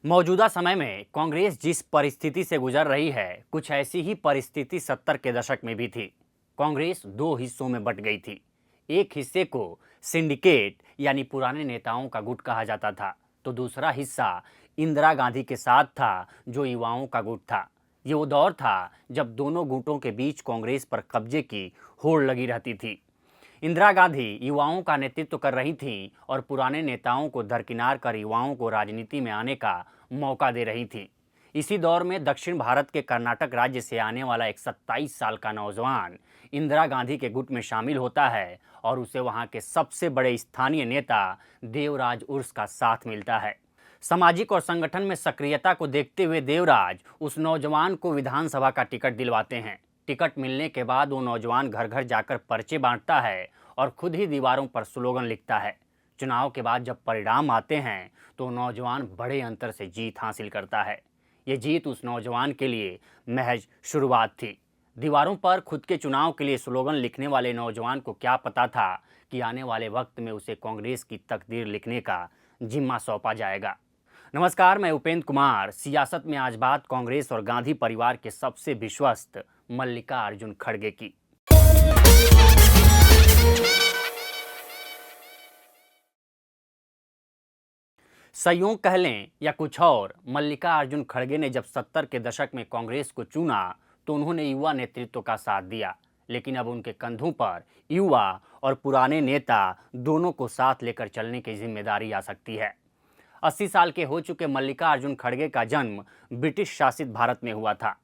मौजूदा समय में कांग्रेस जिस परिस्थिति से गुजर रही है, कुछ ऐसी ही परिस्थिति 70 के दशक में भी थी। कांग्रेस दो हिस्सों में बंट गई थी। एक हिस्से को सिंडिकेट यानी पुराने नेताओं का गुट कहा जाता था, तो दूसरा हिस्सा इंदिरा गांधी के साथ था, जो युवाओं का गुट था। ये वो दौर था जब दोनों गुटों के बीच कांग्रेस पर कब्जे की होड़ लगी रहती थी। इंदिरा गांधी युवाओं का नेतृत्व कर रही थीं और पुराने नेताओं को दरकिनार कर युवाओं को राजनीति में आने का मौका दे रही थी। इसी दौर में दक्षिण भारत के कर्नाटक राज्य से आने वाला एक 27 साल का नौजवान इंदिरा गांधी के गुट में शामिल होता है और उसे वहां के सबसे बड़े स्थानीय नेता देवराज उर्स का साथ मिलता है। सामाजिक और संगठन में सक्रियता को देखते हुए देवराज उस नौजवान को विधानसभा का टिकट दिलवाते हैं। टिकट मिलने के बाद वो नौजवान घर घर जाकर पर्चे बांटता है और खुद ही दीवारों पर स्लोगन लिखता है। चुनाव के बाद जब परिणाम आते हैं तो नौजवान बड़े अंतर से जीत हासिल करता है। ये जीत उस नौजवान के लिए महज शुरुआत थी। दीवारों पर खुद के चुनाव के लिए स्लोगन लिखने वाले नौजवान को क्या पता था कि आने वाले वक्त में उसे कांग्रेस की तकदीर लिखने का जिम्मा सौंपा जाएगा। नमस्कार, मैं उपेंद्र कुमार। सियासत में आज बात कांग्रेस और गांधी परिवार के सबसे विश्वस्त मल्लिकार्जुन खड़गे की। संयोग कह लें या कुछ और, मल्लिकार्जुन खड़गे ने जब 70 के दशक में कांग्रेस को चुना तो उन्होंने युवा नेतृत्व का साथ दिया, लेकिन अब उनके कंधों पर युवा और पुराने नेता दोनों को साथ लेकर चलने की जिम्मेदारी आ सकती है। 80 साल के हो चुके मल्लिकार्जुन खड़गे का जन्म ब्रिटिश शासित भारत में हुआ था।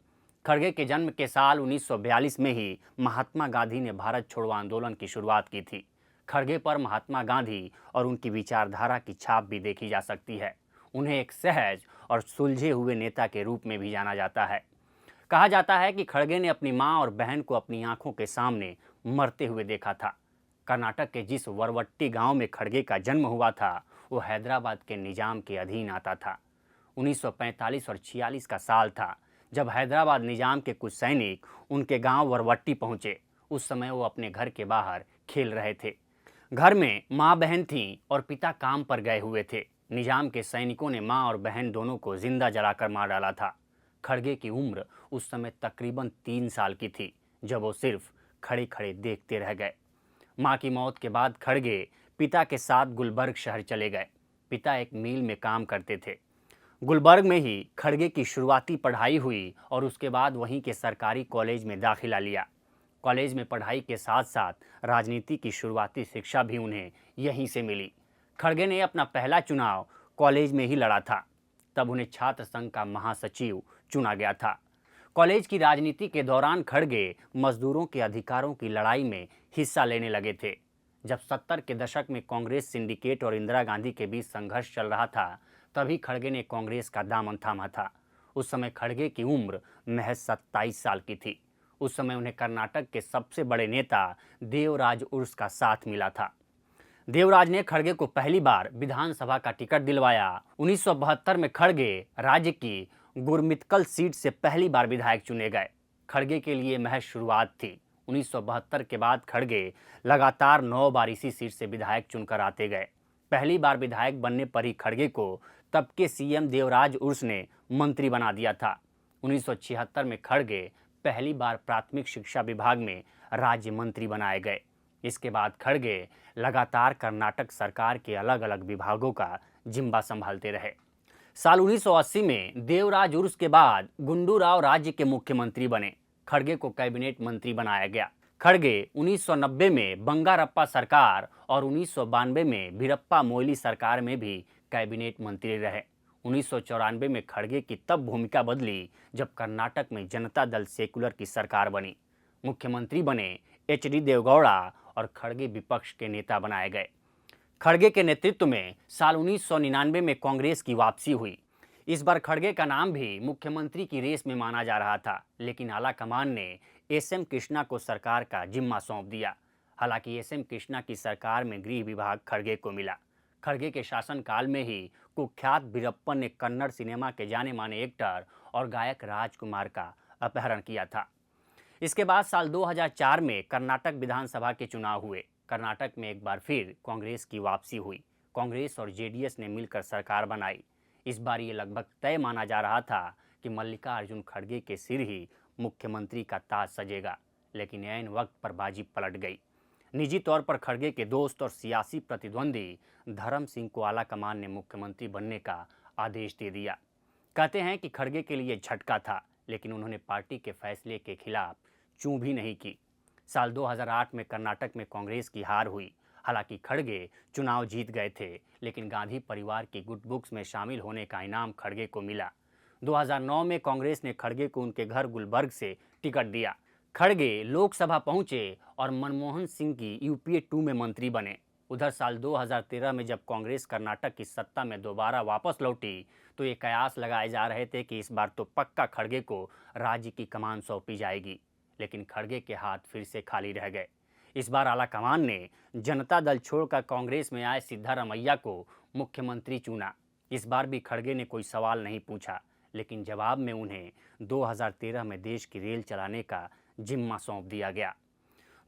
खड़गे के जन्म के साल 1942 में ही महात्मा गांधी ने भारत छोड़ो आंदोलन की शुरुआत की थी। खड़गे पर महात्मा गांधी और उनकी विचारधारा की छाप भी देखी जा सकती है। उन्हें एक सहज और सुलझे हुए नेता के रूप में भी जाना जाता है। कहा जाता है कि खड़गे ने अपनी मां और बहन को अपनी आंखों के सामने मरते हुए देखा था। कर्नाटक के जिस वरवट्टी गांव में खड़गे का जन्म हुआ था, वो हैदराबाद के निजाम के अधीन आता था। 1945 और 46 का साल था जब हैदराबाद निजाम के कुछ सैनिक उनके गांव वरवट्टी पहुंचे। उस समय वो अपने घर के बाहर खेल रहे थे। घर में माँ बहन थीं और पिता काम पर गए हुए थे। निजाम के सैनिकों ने माँ और बहन दोनों को जिंदा जलाकर मार डाला था। खड़गे की उम्र उस समय तकरीबन 3 साल की थी जब वो सिर्फ खड़े खड़े देखते रह गए। माँ की मौत के बाद खड़गे पिता के साथ गुलबर्ग शहर चले गए। पिता एक मिल में काम करते थे। गुलबर्ग में ही खड़गे की शुरुआती पढ़ाई हुई और उसके बाद वहीं के सरकारी कॉलेज में दाखिला लिया। कॉलेज में पढ़ाई के साथ साथ राजनीति की शुरुआती शिक्षा भी उन्हें यहीं से मिली। खड़गे ने अपना पहला चुनाव कॉलेज में ही लड़ा था। तब उन्हें छात्र संघ का महासचिव चुना गया था। कॉलेज की राजनीति के दौरान खड़गे मजदूरों के अधिकारों की लड़ाई में हिस्सा लेने लगे थे। जब 70 के दशक में कांग्रेस सिंडिकेट और इंदिरा गांधी के बीच संघर्ष चल रहा था, तभी खड़गे ने कांग्रेस का दामन थामा था। उस समय खड़गे की उम्र महज 27 साल की थी। उस समय उन्हें कर्नाटक के सबसे बड़े नेता देवराज उर्स का साथ मिला था। देवराज ने खड़गे को पहली बार विधानसभा का टिकट दिलवाया। 1972 में खड़गे राज्य की गुरमितकल सीट से पहली बार विधायक चुने गए। खड़गे के लिए महज शुरुआत थी। 1972 के बाद खड़गे लगातार 9 बार इसी सीट से विधायक चुनकर आते गए। पहली बार विधायक बनने पर ही खड़गे को तब के सीएम देवराज उर्स ने मंत्री बना दिया था। 1976 में खड़गे पहली बार प्राथमिक शिक्षा विभाग में राज्य मंत्री बनाए गए। इसके बाद खड़गे लगातार कर्नाटक सरकार के अलग अलग विभागों का जिम्मा संभालते रहे। साल 1980 में देवराज उर्स के बाद गुंडू राव राज्य के मुख्यमंत्री बने। खड़गे को कैबिनेट मंत्री बनाया गया। खड़गे 1990 में बंगारप्पा सरकार और 1992 में वीरप्पा मोइली सरकार में भी कैबिनेट मंत्री रहे। 1994 में खड़गे की तब भूमिका बदली जब कर्नाटक में जनता दल सेकुलर की सरकार बनी। मुख्यमंत्री बने एच.डी. देवगौड़ा और खड़गे विपक्ष के नेता बनाए गए। खड़गे के नेतृत्व में साल 1999 में कांग्रेस की वापसी हुई। इस बार खड़गे का नाम भी मुख्यमंत्री की रेस में माना जा रहा था, लेकिन आला कमान ने एस.एम. कृष्णा को सरकार का जिम्मा सौंप दिया। हालांकि एस.एम. कृष्णा की सरकार में गृह विभाग खड़गे को मिला। खड़गे के शासनकाल में ही कुख्यात वीरप्पन ने कन्नड़ सिनेमा के जाने माने एक्टर और गायक राजकुमार का अपहरण किया था। इसके बाद साल 2004 में कर्नाटक विधानसभा के चुनाव हुए। कर्नाटक में एक बार फिर कांग्रेस की वापसी हुई। कांग्रेस और जेडीएस ने मिलकर सरकार बनाई। इस बार ये लगभग तय माना जा रहा था कि मल्लिकार्जुन खड़गे के सिर ही मुख्यमंत्री का ताज सजेगा, लेकिन ऐन वक्त पर बाजी पलट गई। निजी तौर पर खड़गे के दोस्त और सियासी प्रतिद्वंदी धर्म सिंह को आलाकमान ने मुख्यमंत्री बनने का आदेश दे दिया। कहते हैं कि खड़गे के लिए झटका था, लेकिन उन्होंने पार्टी के फैसले के खिलाफ चूं भी नहीं की। साल 2008 में कर्नाटक में कांग्रेस की हार हुई। हालांकि खड़गे चुनाव जीत गए थे, लेकिन गांधी परिवार की गुड बुक्स में शामिल होने का इनाम खड़गे को मिला। 2009 में कांग्रेस ने खड़गे को उनके घर गुलबर्ग से टिकट दिया। खड़गे लोकसभा पहुंचे और मनमोहन सिंह की यूपीए 2 में मंत्री बने। उधर साल 2013 में जब कांग्रेस कर्नाटक की सत्ता में दोबारा वापस लौटी, तो ये कयास लगाए जा रहे थे कि इस बार तो पक्का खड़गे को राज्य की कमान सौंपी जाएगी। लेकिन खड़गे के हाथ फिर से खाली रह गए। इस बार आलाकमान ने जनता दल छोड़कर कांग्रेस में आए सिद्धारमैया को मुख्यमंत्री चुना। इस बार भी खड़गे ने कोई सवाल नहीं पूछा, लेकिन जवाब में उन्हें 2013 में देश की रेल चलाने का जिम्मा सौंप दिया गया।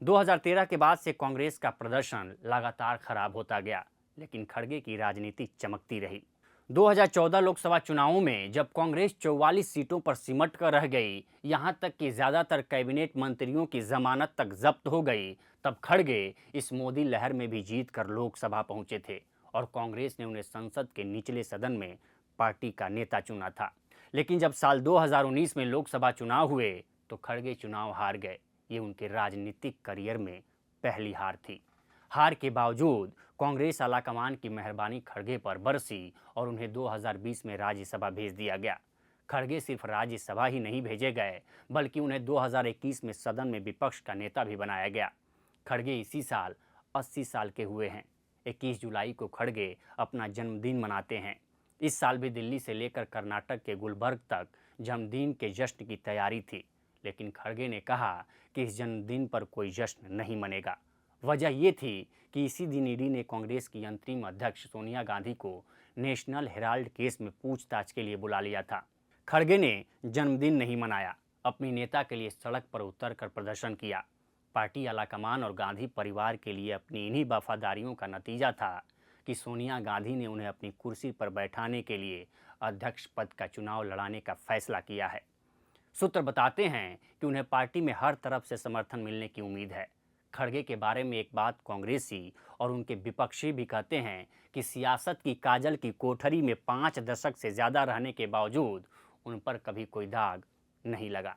2013 के बाद से कांग्रेस का प्रदर्शन लगातार खराब होता गया, लेकिन खड़गे की राजनीति चमकती रही। 2014 लोकसभा चुनावों में जब कांग्रेस 44 सीटों पर सिमट कर रह गई, यहां तक कि ज्यादातर कैबिनेट मंत्रियों की जमानत तक जब्त हो गई, तब खड़गे इस मोदी लहर में भी जीत कर लोकसभा पहुंचे थे और कांग्रेस ने उन्हें संसद के निचले सदन में पार्टी का नेता चुना था। लेकिन जब साल 2019 में लोकसभा चुनाव हुए, तो खड़गे चुनाव हार गए। ये उनके राजनीतिक करियर में पहली हार थी। हार के बावजूद कांग्रेस आलाकमान की मेहरबानी खड़गे पर बरसी और उन्हें 2020 में राज्यसभा भेज दिया गया। खड़गे सिर्फ राज्यसभा ही नहीं भेजे गए, बल्कि उन्हें 2021 में सदन में विपक्ष का नेता भी बनाया गया। खड़गे इसी साल 80 साल के हुए हैं। 21 जुलाई को खड़गे अपना जन्मदिन मनाते हैं। इस साल भी दिल्ली से लेकर कर्नाटक के गुलबर्ग तक जन्मदिन के जश्न की तैयारी थी, लेकिन खड़गे ने कहा कि इस जन्मदिन पर कोई जश्न नहीं मनेगा। वजह ये थी कि इसी दिन ईडी ने कांग्रेस की अंतरिम अध्यक्ष सोनिया गांधी को नेशनल हेराल्ड केस में पूछताछ के लिए बुला लिया था। खड़गे ने जन्मदिन नहीं मनाया, अपनी नेता के लिए सड़क पर उतरकर प्रदर्शन किया। पार्टी आलाकमान और गांधी परिवार के लिए अपनी इन्हीं वफादारियों का नतीजा था कि सोनिया गांधी ने उन्हें अपनी कुर्सी पर बैठाने के लिए अध्यक्ष पद का चुनाव लड़ाने का फैसला किया है। सूत्र बताते हैं कि उन्हें पार्टी में हर तरफ से समर्थन मिलने की उम्मीद है। खड़गे के बारे में एक बात कांग्रेसी और उनके विपक्षी भी कहते हैं कि सियासत की काजल की कोठरी में 5 दशक से ज़्यादा रहने के बावजूद उन पर कभी कोई दाग नहीं लगा।